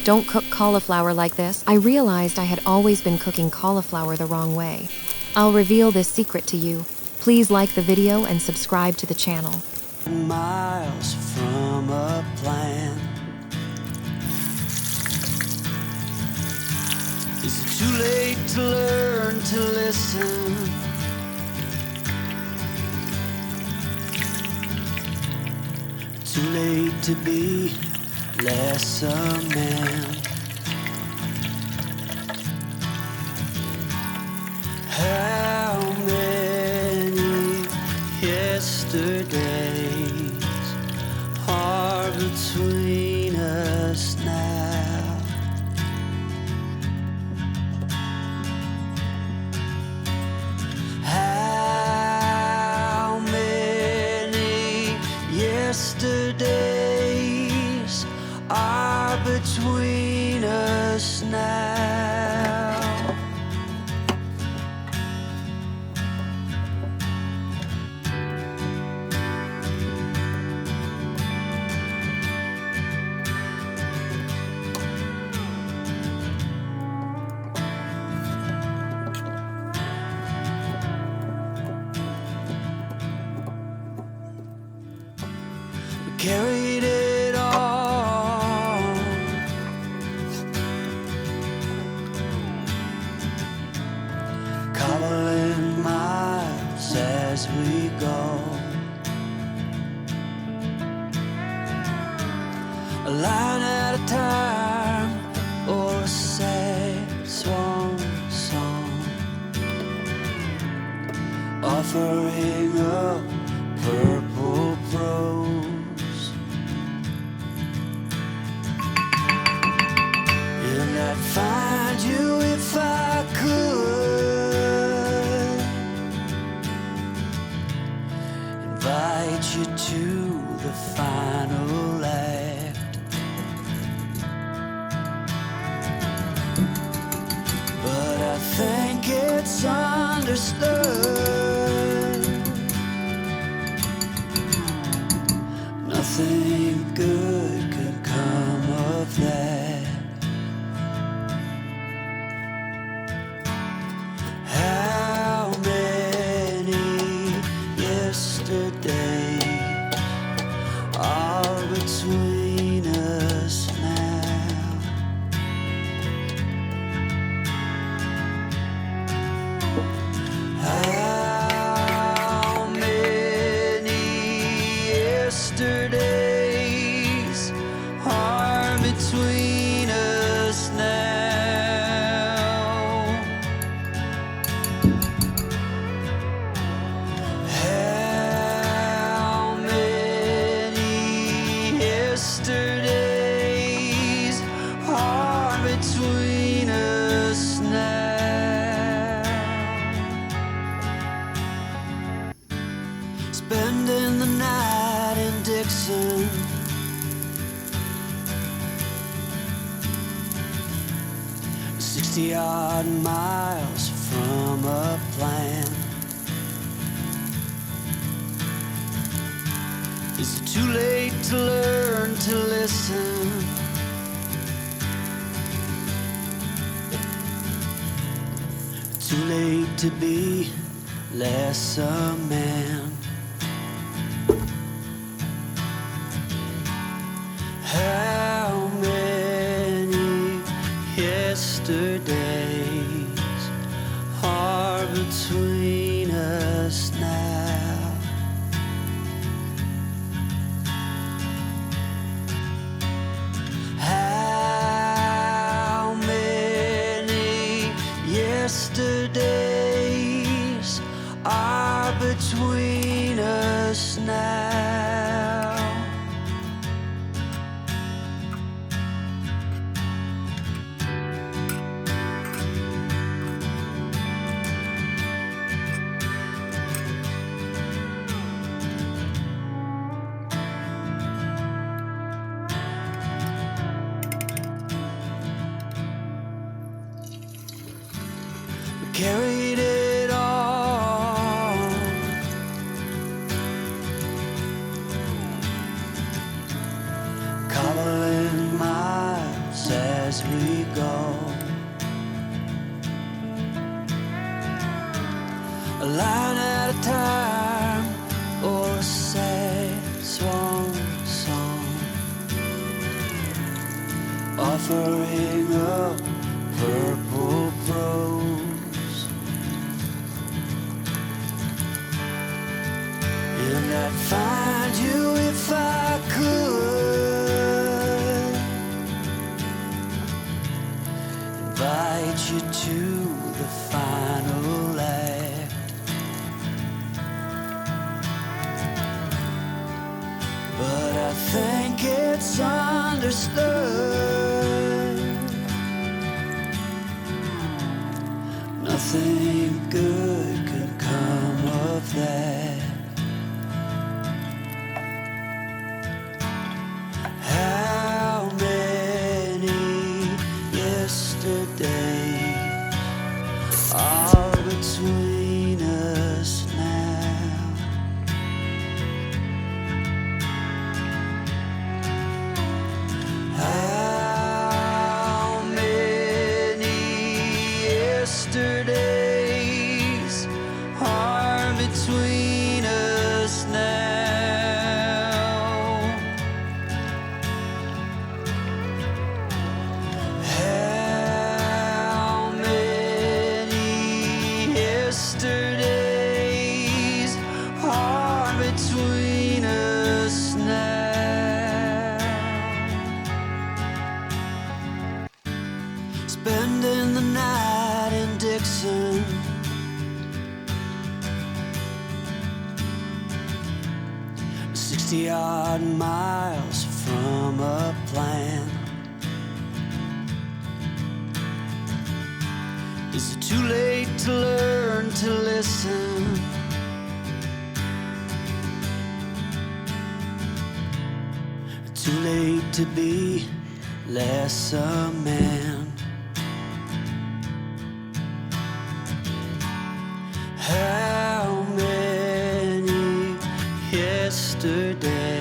Don't cook cauliflower like this. I realized I had always been cooking cauliflower the wrong way. I'll reveal this secret to you. Please like the video and subscribe to the channel. Miles from a plan. Is it too late to learn to listen? Too late to be less a man. How many yesterdays are between us now? How many yesterdays are between us now? Carried it all, cobbling miles as we go, a line at a time, or a sad swan song, offering up purple prose. I'd find you if I could, invite you to the final act, but I think it's understood nothing good could come of that. Yesterday are between us now. How many yesterdays are between us now? Yesterdays are between us now. Spending the night in Dixon, 60-odd miles from a plan. Is it too late to learn to listen? Too late to be less a man. How many yesterdays are between us now? How many yesterdays are between us now? Carried it all, cobbling miles. as we go. A line at a time, or a sad swan song, offering up purple prose. And I'd find you if I could, invite you to the final act. But I think it's understood, nothing good could come of that. How many yesterdays are between us now? How many yesterdays are between us now? How many yesterdays are between us now? Spending the night in Dixon, 60-odd miles from a plan. Is it too late to learn to listen? Too late to be less a man? How many yesterdays